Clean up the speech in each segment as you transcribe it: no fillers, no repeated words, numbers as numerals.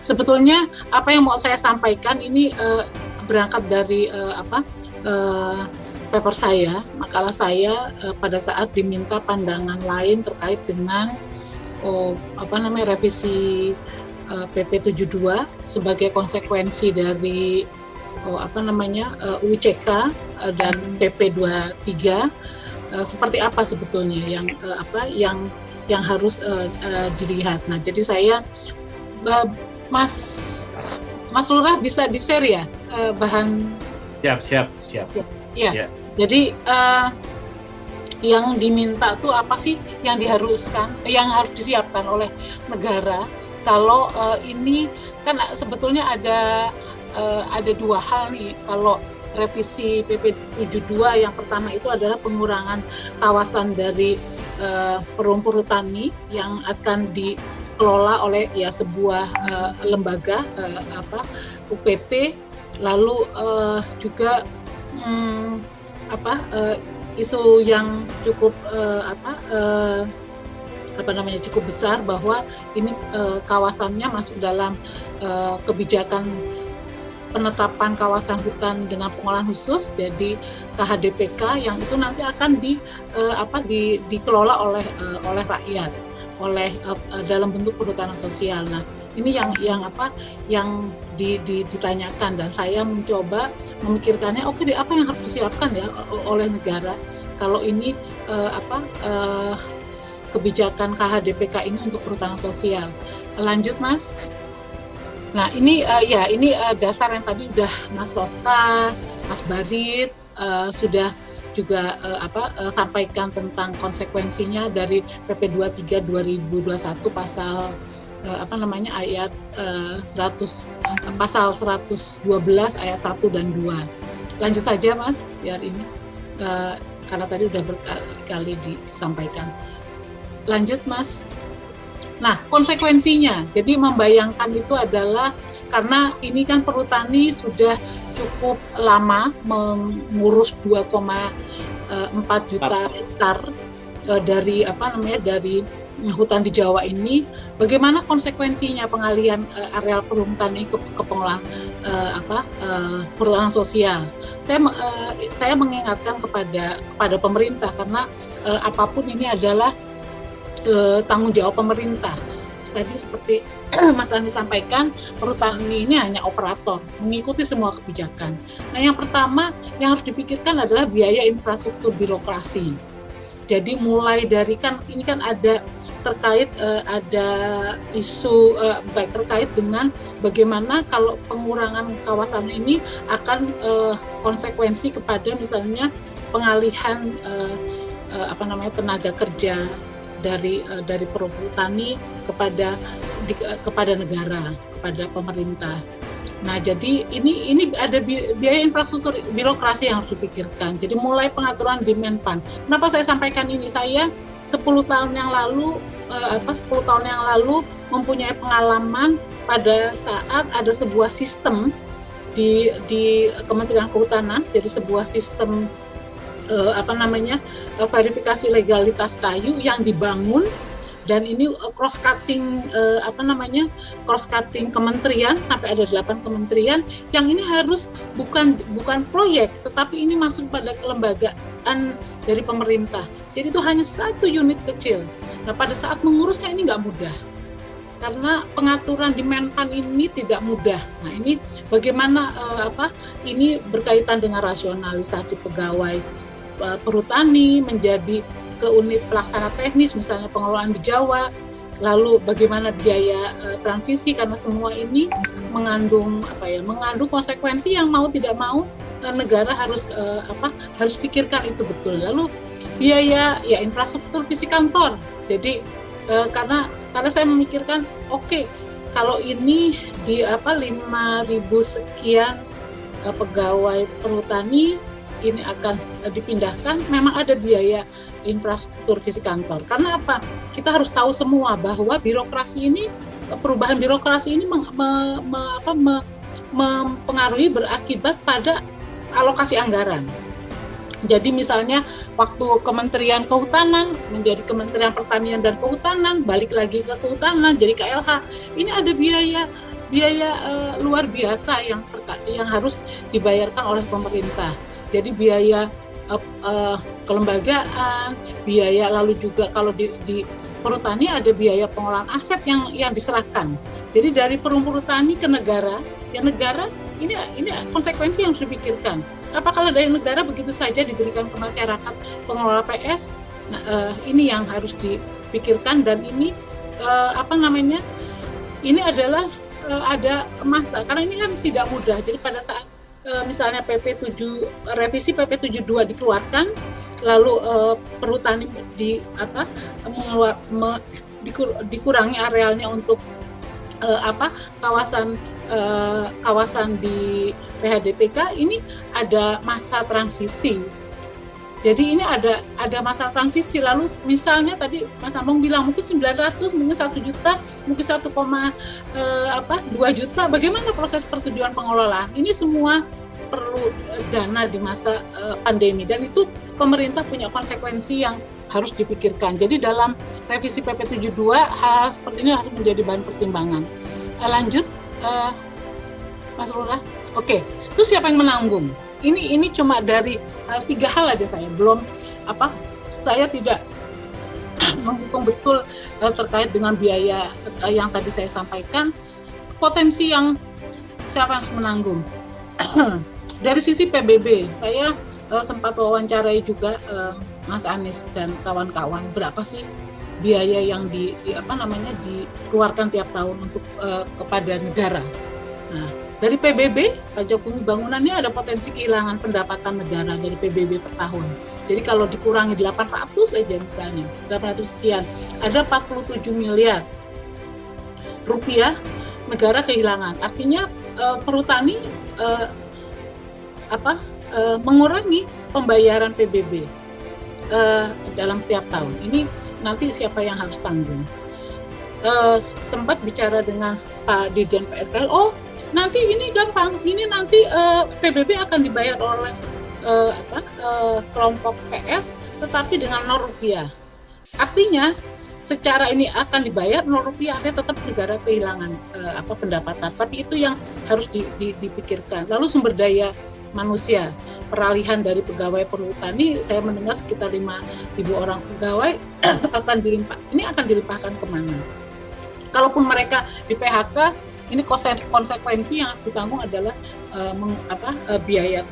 sebetulnya apa yang mau saya sampaikan ini berangkat dari paper saya, makalah saya pada saat diminta pandangan lain terkait dengan revisi PP 72 sebagai konsekuensi dari UCK dan PP 23, seperti apa sebetulnya yang harus dilihat. Nah, jadi saya Mas Lurah bisa di-share ya bahan. Siap. Ya. Jadi yang diminta tuh apa sih yang diharuskan, yang harus disiapkan oleh negara kalau ini kan sebetulnya ada dua hal nih kalau revisi PP 72. Yang pertama itu adalah pengurangan kawasan dari perumput tani yang akan dikelola oleh sebuah lembaga UPT, lalu juga isu yang cukup cukup besar bahwa ini kawasannya masuk dalam kebijakan penetapan kawasan hutan dengan pengolahan khusus, jadi KHDPK, yang itu nanti akan dikelola oleh rakyat, dalam bentuk perhutanan sosial. Nah, ini yang ditanyakan, dan saya mencoba memikirkannya, oke deh, apa yang harus disiapkan ya oleh negara kalau ini kebijakan KHDPK ini untuk perhutanan sosial. Lanjut, Mas. Nah, ini dasar yang tadi udah Mas Soska, Mas Barit sudah juga sampaikan tentang konsekuensinya dari PP 23 2021 pasal ayat 100 pasal 112 ayat 1 dan 2. Lanjut saja, Mas, biar ini karena tadi udah berkali-kali disampaikan. Lanjut, Mas. Nah, konsekuensinya, jadi membayangkan itu adalah karena ini kan perhutani sudah cukup lama mengurus 2,4 juta hektar dari hutan di Jawa ini. Bagaimana konsekuensinya pengalihan areal perhutani ke pengelolaan perhutanan sosial? Saya mengingatkan kepada pemerintah, karena apapun ini adalah tanggung jawab pemerintah. Tadi seperti Mas Andi sampaikan, perhutani ini hanya operator, mengikuti semua kebijakan. Nah, yang pertama yang harus dipikirkan adalah biaya infrastruktur birokrasi. Jadi mulai dari ini kan ada terkait ada isu terkait dengan bagaimana kalau pengurangan kawasan ini akan konsekuensi kepada misalnya pengalihan tenaga kerja dari perhutani kepada negara, kepada pemerintah. Nah, jadi ini ada biaya infrastruktur birokrasi yang harus dipikirkan. Jadi mulai pengaturan di Menpan. Kenapa saya sampaikan ini? Saya 10 tahun yang lalu mempunyai pengalaman pada saat ada sebuah sistem di Kementerian Kehutanan, jadi sebuah sistem verifikasi legalitas kayu yang dibangun, dan ini cross cutting kementerian, sampai ada 8 kementerian yang ini harus bukan proyek, tetapi ini masuk pada kelembagaan dari pemerintah. Jadi itu hanya satu unit kecil. Nah, pada saat mengurusnya ini nggak mudah, karena pengaturan di Menpan ini tidak mudah. Nah, ini bagaimana ini berkaitan dengan rasionalisasi pegawai perhutani menjadi ke unit pelaksana teknis, misalnya pengelolaan di Jawa, lalu bagaimana biaya transisi, karena semua ini mengandung konsekuensi yang mau tidak mau negara harus pikirkan itu betul. Lalu biaya infrastruktur fisik kantor. Jadi karena saya memikirkan kalau ini di 5.000 sekian pegawai perhutani ini akan dipindahkan, memang ada biaya infrastruktur fisik kantor. Karena apa? Kita harus tahu semua bahwa perubahan birokrasi ini mempengaruhi, berakibat pada alokasi anggaran. Jadi misalnya waktu Kementerian Kehutanan menjadi Kementerian Pertanian dan Kehutanan, balik lagi ke Kehutanan jadi KLH. Ini ada biaya luar biasa yang harus dibayarkan oleh pemerintah. Jadi biaya kelembagaan, biaya, lalu juga kalau di perhutani ada biaya pengolahan aset yang diserahkan. Jadi dari perhutani ke negara, ya negara ini konsekuensi yang harus dipikirkan. Apakah dari negara begitu saja diberikan ke masyarakat pengelola PS? Nah, ini yang harus dipikirkan, dan ini ini adalah ada masa, karena ini kan tidak mudah. Jadi pada saat misalnya revisi PP 72 dikeluarkan, lalu perhutani dikurangi arealnya untuk kawasan di PHDTK, ini ada masa transisi. Jadi ini ada masa transisi. Lalu misalnya tadi Mas Ambong bilang mungkin 900, mungkin 1 juta, mungkin 1,2 juta. Bagaimana proses persetujuan pengelolaan? Ini semua perlu dana di masa pandemi, dan itu pemerintah punya konsekuensi yang harus dipikirkan. Jadi dalam revisi PP 72 hal seperti ini harus menjadi bahan pertimbangan. Lanjut, Mas Lurah. Oke, itu siapa yang menanggung? Ini cuma dari 3 hal aja, saya tidak menghitung betul terkait dengan biaya yang tadi saya sampaikan. Potensi yang siapa yang harus menanggung? Dari sisi PBB, saya sempat wawancarai juga Mas Anies dan kawan-kawan, berapa sih biaya yang dikeluarkan tiap tahun untuk kepada negara. Nah, dari PBB, pajak bumi bangunannya ada potensi kehilangan pendapatan negara dari PBB per tahun. Jadi kalau dikurangi 800 aja misalnya, 800 sekian, ada 47 miliar rupiah negara kehilangan. Artinya perhutani mengurangi pembayaran PBB dalam setiap tahun. Ini nanti siapa yang harus tanggung? Sempat bicara dengan Pak Dirjen PSKL, nanti ini gampang, ini nanti PBB akan dibayar oleh kelompok PS, tetapi dengan 0 rupiah. Artinya secara ini akan dibayar 0 rupiah, artinya tetap negara kehilangan pendapatan. Tapi itu yang harus dipikirkan. Lalu sumber daya manusia, peralihan dari pegawai perhutani, saya mendengar sekitar 5.000 orang pegawai akan dilimpahkan kemana? Kalaupun mereka di PHK, ini konsekuensi yang ditanggung adalah biaya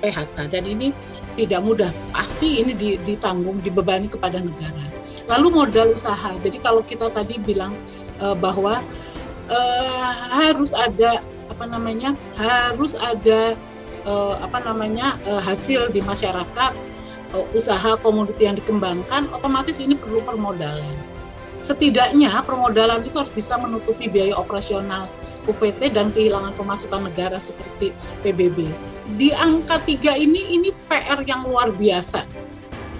PHK, dan ini tidak mudah. Pasti ini ditanggung, dibebani kepada negara. Lalu modal usaha. Jadi kalau kita tadi bilang bahwa harus ada hasil di masyarakat, usaha komoditi yang dikembangkan, otomatis ini perlu permodalan. Setidaknya permodalan itu harus bisa menutupi biaya operasional UPT dan kehilangan pemasukan negara seperti PBB. Di angka 3 ini PR yang luar biasa.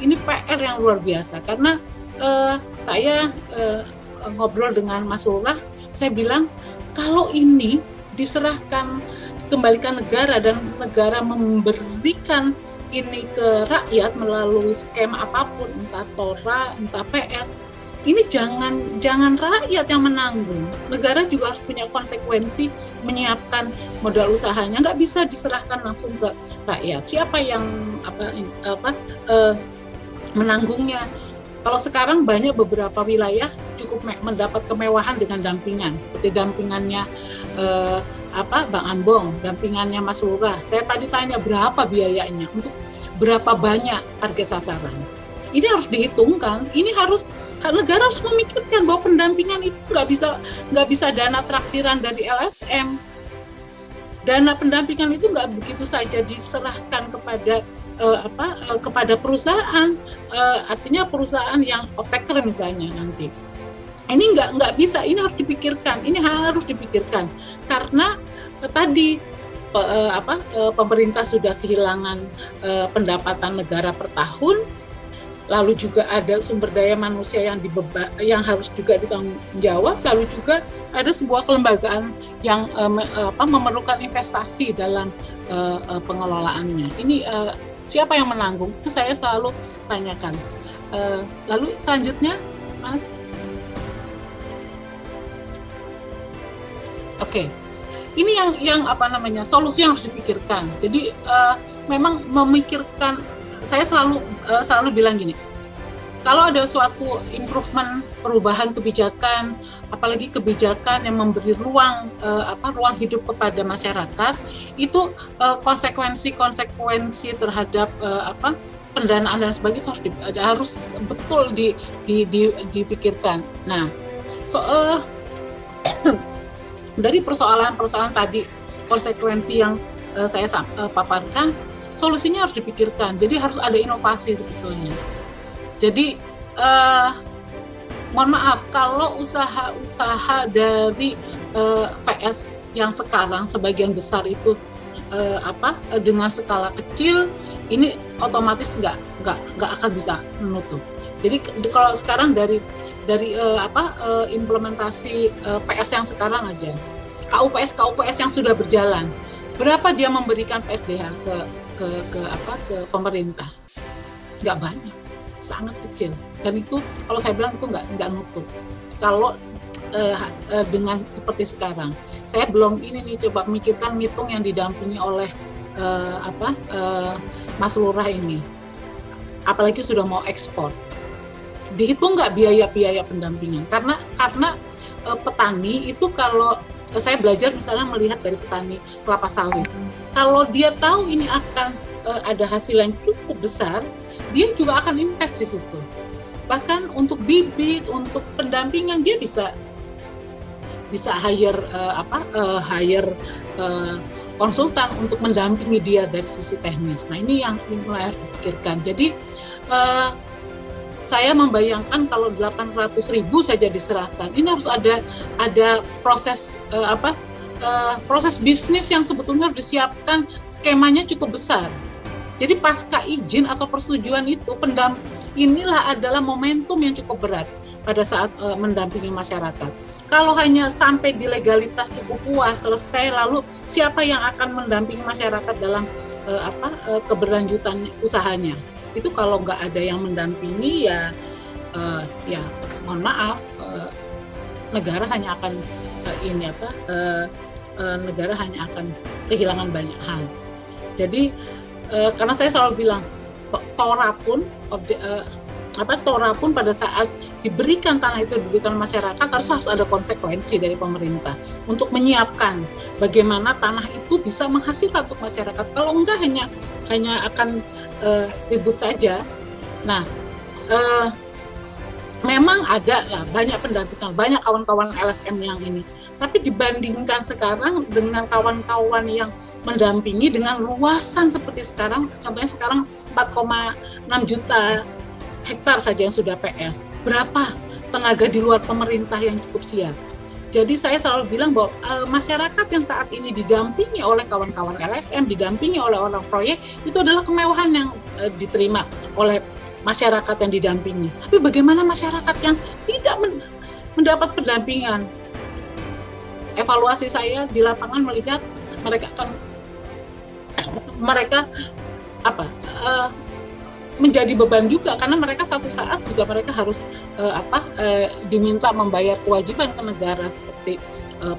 Ini PR yang luar biasa, karena saya ngobrol dengan Mas Lurah, saya bilang kalau ini diserahkan, kembalikan negara, dan negara memberikan ini ke rakyat melalui skema apapun, entah TORA, entah PS, ini jangan rakyat yang menanggung. Negara juga harus punya konsekuensi menyiapkan modal usahanya, nggak bisa diserahkan langsung ke rakyat. Siapa yang menanggungnya? Kalau sekarang banyak beberapa wilayah cukup mendapat kemewahan dengan dampingan, seperti dampingannya Bang Ambong, dampingannya Mas Lurah. Saya tadi tanya berapa biayanya untuk berapa banyak target sasaran. Ini harus dihitungkan. Ini negara harus memikirkan bahwa pendampingan itu nggak bisa dana traktiran dari LSM. Dana pendampingan itu nggak begitu saja diserahkan kepada perusahaan, artinya perusahaan yang off-taker misalnya nanti. Ini nggak bisa. Ini harus dipikirkan. Karena tadi pemerintah sudah kehilangan pendapatan negara per tahun. Lalu juga ada sumber daya manusia yang harus juga ditanggung jawab, lalu juga ada sebuah kelembagaan yang memerlukan investasi dalam pengelolaannya. Ini siapa yang menanggung? Itu saya selalu tanyakan. Lalu selanjutnya, Mas. Oke. Ini yang apa namanya, solusi yang harus dipikirkan. Jadi memang memikirkan, saya selalu bilang gini, kalau ada suatu improvement, perubahan kebijakan, apalagi kebijakan yang memberi ruang hidup kepada masyarakat, itu konsekuensi terhadap pendanaan dan sebagainya harus betul dipikirkan. Nah, dari persoalan tadi, konsekuensi yang saya paparkan, solusinya harus dipikirkan. Jadi harus ada inovasi sebetulnya. Jadi mohon maaf kalau usaha-usaha dari PS yang sekarang sebagian besar itu dengan skala kecil, ini otomatis nggak akan bisa menutup. Jadi kalau sekarang dari implementasi PS yang sekarang aja, KUPS yang sudah berjalan, berapa dia memberikan PSDH ke pemerintah? Nggak banyak, sangat kecil. Dan itu kalau saya bilang itu nggak nutup. Kalau dengan seperti sekarang, saya belum coba mikirkan ngitung yang didampingi oleh Mas Lurah ini, apalagi sudah mau ekspor. Dihitung nggak biaya pendampingan? Karena petani itu, kalau saya belajar misalnya melihat dari petani kelapa sawit, kalau dia tahu ini akan ada hasil yang cukup besar, dia juga akan invest di situ. Bahkan untuk bibit, untuk pendampingan dia bisa hire konsultan untuk mendampingi dia dari sisi teknis. Nah, ini yang mulai harus dipikirkan. Jadi saya membayangkan kalau 800.000 saja diserahkan, ini harus ada proses proses bisnis yang sebetulnya harus disiapkan, skemanya cukup besar. Jadi pasca izin atau persetujuan itu, inilah adalah momentum yang cukup berat pada saat mendampingi masyarakat. Kalau hanya sampai di legalitas cukup puas, selesai, lalu siapa yang akan mendampingi masyarakat dalam keberlanjutan usahanya? Itu kalau nggak ada yang mendampingi, ya mohon maaf, negara hanya akan negara hanya akan kehilangan banyak hal. Jadi karena saya selalu bilang, Tora pun pada saat diberikan tanah itu, diberikan masyarakat, harus ada konsekuensi dari pemerintah untuk menyiapkan bagaimana tanah itu bisa menghasilkan untuk masyarakat. Kalau enggak hanya akan ribut saja. Nah, memang ada lah banyak pendampingan, banyak kawan-kawan LSM yang ini. Tapi dibandingkan sekarang dengan kawan-kawan yang mendampingi dengan luasan seperti sekarang, contohnya sekarang 4,6 juta hektar saja yang sudah PS. Berapa tenaga di luar pemerintah yang cukup siap? Jadi saya selalu bilang bahwa masyarakat yang saat ini didampingi oleh kawan-kawan LSM, didampingi oleh orang proyek, itu adalah kemewahan yang diterima oleh masyarakat yang didampingi. Tapi bagaimana masyarakat yang tidak mendapat pendampingan? Evaluasi saya di lapangan melihat mereka menjadi beban juga, karena mereka satu saat juga mereka harus diminta membayar kewajiban ke negara seperti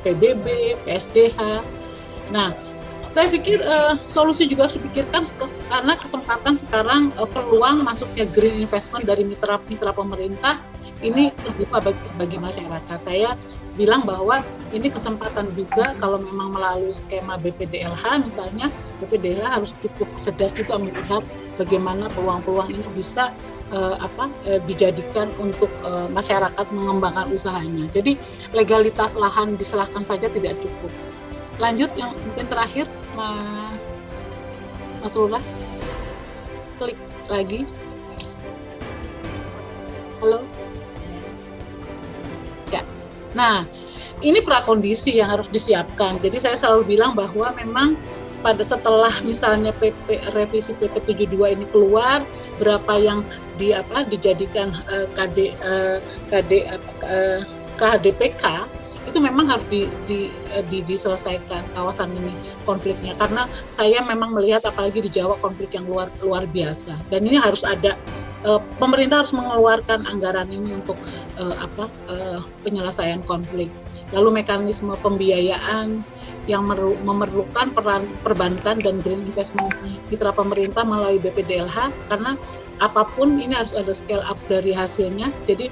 PBB, PSDH. Nah, saya pikir solusi juga harus dipikirkan, karena kesempatan sekarang peluang masuknya green investment dari mitra pemerintah ini terbuka bagi masyarakat. Saya bilang bahwa ini kesempatan juga, kalau memang melalui skema BPDLH misalnya, BPDLH harus cukup cerdas juga melihat bagaimana peluang-peluang ini bisa dijadikan untuk masyarakat mengembangkan usahanya. Jadi legalitas lahan diserahkan saja tidak cukup. Lanjut yang mungkin terakhir, Mas Lurah, klik lagi. Halo. Ya. Nah, ini prakondisi yang harus disiapkan. Jadi saya selalu bilang bahwa memang setelah misalnya revisi PP 72 ini keluar, berapa yang dijadikan KHDPK, itu memang harus diselesaikan kawasan ini konfliknya, karena saya memang melihat apalagi di Jawa konflik yang luar biasa, dan ini harus ada pemerintah harus mengeluarkan anggaran ini untuk penyelesaian konflik. Lalu mekanisme pembiayaan yang memerlukan peran perbankan dan green investment mitra pemerintah melalui BPDLH, karena apapun ini harus ada scale up dari hasilnya. Jadi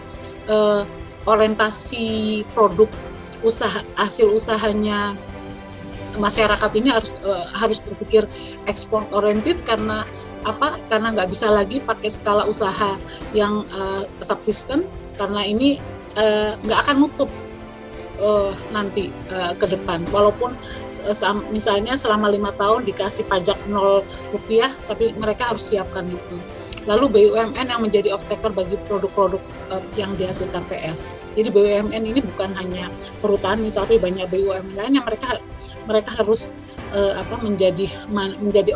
orientasi produk hasil usahanya masyarakat ini harus berpikir ekspor oriented, karena nggak bisa lagi pakai skala usaha yang subsisten, karena ini nggak akan nutup nanti ke depan, walaupun misalnya selama 5 tahun dikasih pajak 0 rupiah, tapi mereka harus siapkan itu. Lalu BUMN yang menjadi off-taker bagi produk-produk yang dihasilkan PS. Jadi BUMN ini bukan hanya perhutani, tapi banyak BUMN lain yang mereka harus menjadi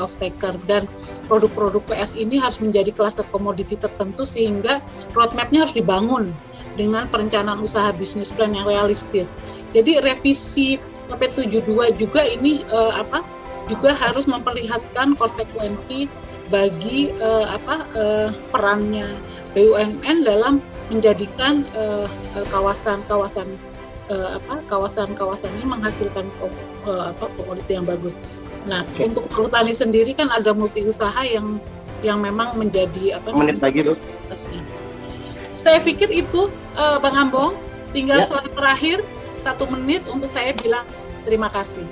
off-taker, dan produk-produk PS ini harus menjadi klaster komoditi tertentu, sehingga roadmap-nya harus dibangun dengan perencanaan usaha bisnis plan yang realistis. Jadi revisi PP 72 juga ini juga harus memperlihatkan konsekuensi bagi perannya BUMN dalam menjadikan kawasan ini menghasilkan komoditi yang bagus. Nah, untuk perhutani sendiri kan ada multi usaha yang memang menjadi menit lagi, Bu. Saya pikir itu Bang Ambong, tinggal slide terakhir 1 menit untuk saya bilang terima kasih.